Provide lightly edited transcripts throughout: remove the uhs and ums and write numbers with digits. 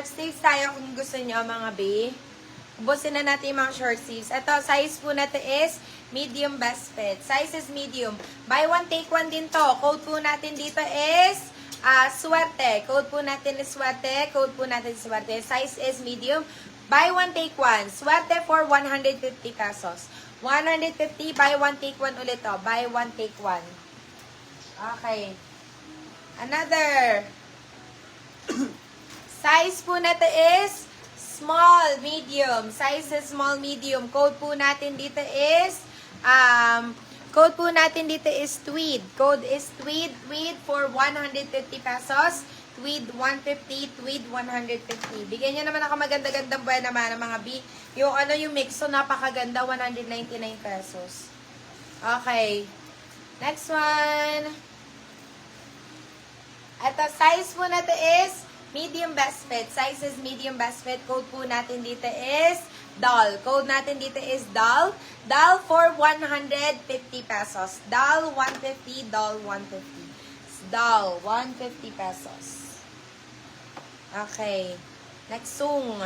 short sleeves tayo kung gusto nyo, mga B. Ubusin na natin yung mga short sleeves. Ito, size po natin is medium best fit. Size is medium. Buy one, take one din to. Code po natin dito is swerte. Code po natin is swerte. Code po natin is swerte. Size is medium. Buy one, take one. Swerte for 150 pesos. 150, buy one, take one ulit to. Buy one, take one. Okay. Another. Size po natin is small, medium. Size is small, medium. Code po natin dito is tweed. Code is tweed. Tweed for 150 pesos. Tweed 150, tweed 150. Bigyan niyo naman ako maganda-gandang buwan naman ng mga B. Yung mixo, napakaganda, 199 pesos. Okay. Next one. Ito, size po natin is medium best fit. Size is medium best fit. Code po natin dito is doll. Code natin dito is doll. Doll for 150 pesos. Doll 150, doll 150. Doll 150 pesos. Okay. Next song.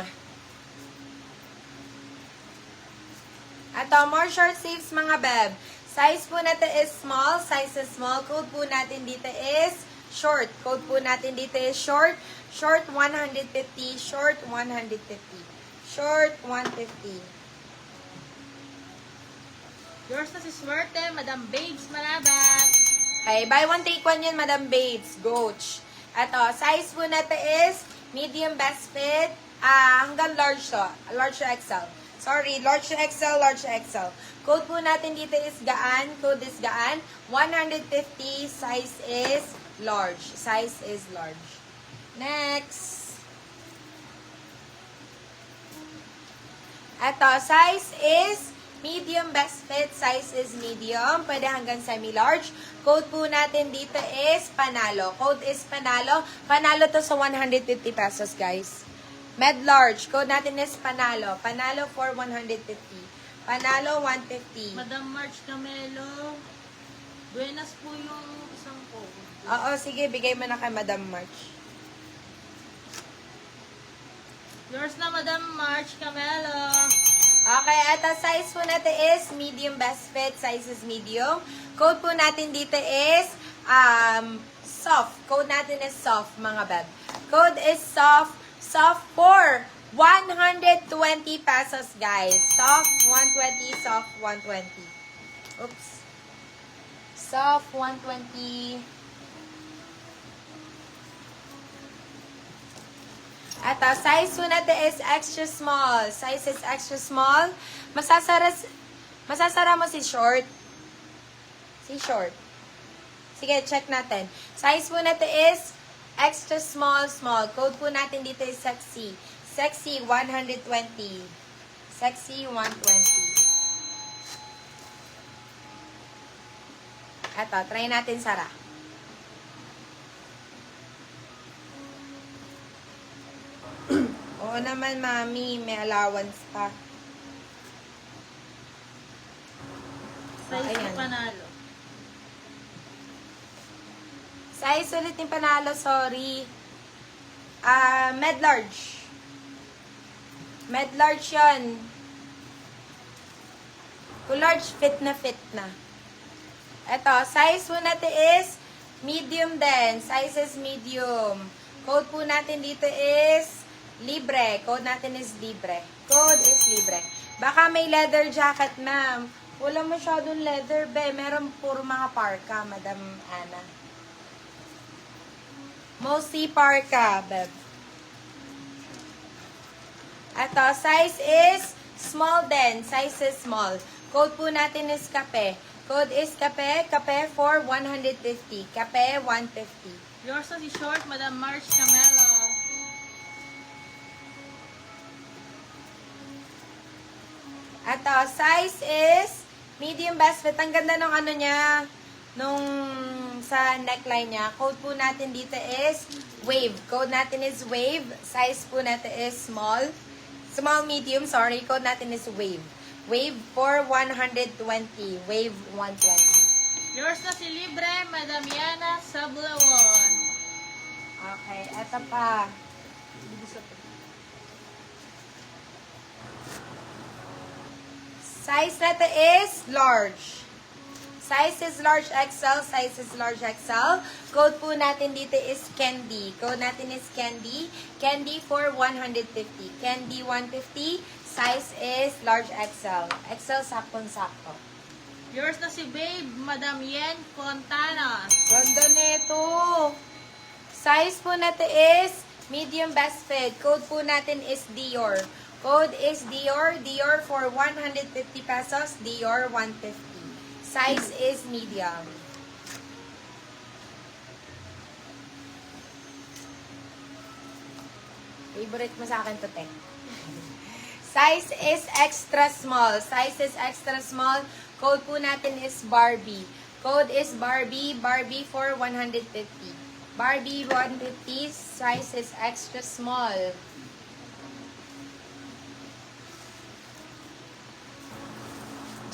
Ito, more short sleeves mga beb. Size po natin is small. Size is small. Code po natin dito is short. Code po natin dito is short. Short 150. Short 150. Short 150. Yours na si Swerte, Madam Babes Malabat. Okay, buy one take one yun, Madam Babes. Goach. Ito, size po natin is medium best fit. Hanggang large to. Large to XL. Sorry, large to XL, large to XL. Code po natin dito is gaan. Code is gaan. 150. Size is large. Size is large. Next. Ito, size is medium best fit. Size is medium. Pwede hanggang semi-large. Code po natin dito is panalo. Code is panalo. Panalo to sa 150 pesos, guys. Med-large. Code natin is panalo. Panalo for 150. Panalo 150. Madam March Camelo. Buenas po yung isang code. Oo, sige. Bigay mo na kay Madam March. Yours na, Madam March Camelo. Okay, at ang size po natin is medium best fit. Size is medium. Code po natin dito is soft. Code natin is soft, mga beb. Code is soft. Soft for 120 pesos, guys. Soft 120, soft 120. Oops. Soft 120. At size po natin is extra small. Size is extra small. Masasara mo si short. Si short. Sige, check natin. Size po natin is extra small, small. Code po natin dito is sexy. Sexy 120. Sexy 120. Eto, try natin sara. Oo naman, mami. May allowance pa. Size Ayan. ni Panalo. Size ulit ni panalo, sorry. Med-large. Med-large yun. Kung large, fit na fit na. Eto, size po natin is medium din. Size is medium. Code po natin dito is libre. Code natin is libre. Code is libre. Baka may leather jacket, ma'am. Wala masyadong leather, be. Meron puro mga parka, Madam Ana. Mostly parka, beb. Ito, size is small din. Size is small. Code po natin is kape. Code is kape. Kape for 150. Kape 150. Yours na si Short, Madam March Camelo. Ito, size is medium best fit. Ang ganda ng ano niya, nung sa neckline niya. Code po natin dito is wave. Code natin is wave. Size po natin is small. Small, medium, sorry. Code natin is wave. Wave for 120. Wave 120. Yours na si Libre, Madam Yana Sablawon. Okay, eto pa. Size natin is large. Size is large XL, size is large XL. Code po natin dito is Candy. Code natin is Candy. Candy for 150. Candy 150. Size is large XL. XL saktong-sakto. Yours na si Babe, Madam Yen Fontana. Ganda nito. Size po natin is medium best fit. Code po natin is Dior. Code is Dior. Dior for 150 pesos. Dior 150. Size is medium. Favorite mo sa akin to, te. Size is extra small. Size is extra small. Code po natin is Barbie. Code is Barbie. Barbie for 150. Barbie 150. Size is extra small.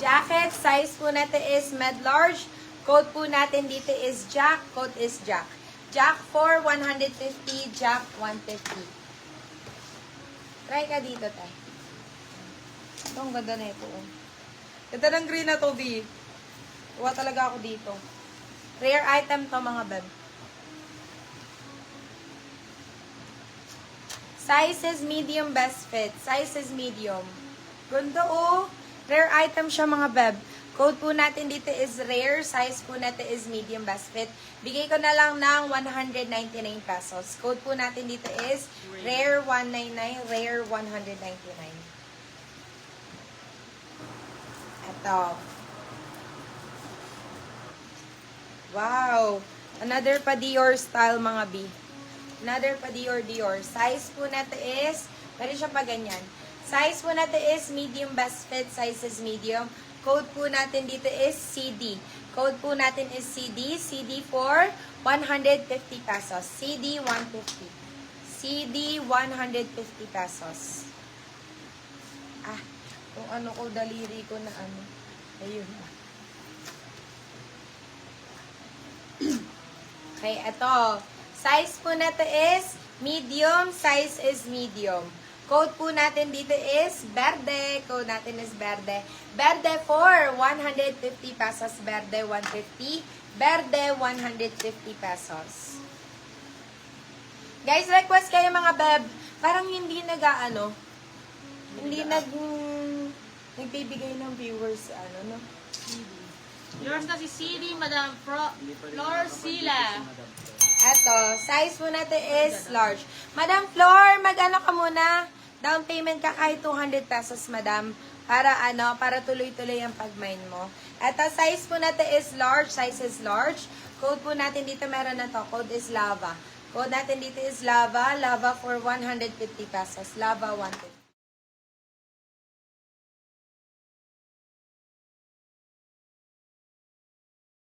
Jacket, size po natin is med-large. Code po natin dito is Jack. Code is Jack. Jack for 150, Jack 150. Try ka dito, tay. Ito, ang ganda na ito. Oh. Ganda ng green na to, B. Kuha talaga ako dito. Rare item to, mga beb. Size is medium best fit. Size is medium. Ganda, oh. Rare item siya, mga beb. Code po natin dito is rare. Size po natin is medium best fit. Bigay ko na lang ng 199 pesos. Code po natin dito is rare 199, rare 199. Ito. Wow. Another pa Dior style, mga B. Another pa Dior. Size po natin is, pwede siya pa ganyan. Size po natin is medium best fit. Size is medium. Code po natin dito is CD. Code po natin is CD. CD for 150 pesos. CD 150. CD 150 pesos. Ah, kung ano ko, daliri ko na ano. Ayun. Okay, eto. Size po natin is medium. Size is medium. Code po natin dito is Verde. Code natin is Verde. Verde for 150 pesos. Verde 150. Verde 150 pesos. Guys, request kayo, mga beb. Parang hindi nag-ano. Hindi nagbibigay ng viewers, ano, no? Yours na si CD, Madam Flor Sila. Eto, size po natin is large. Madam Flor, mag-ano ka muna? Down payment ka kahit 200 pesos, madam. Para tuloy-tuloy ang pag-mine mo. Eto, size po natin is large. Size is large. Code po natin dito, meron na to. Code is Lava. Code natin dito is Lava. Lava for 150 pesos. Lava 150.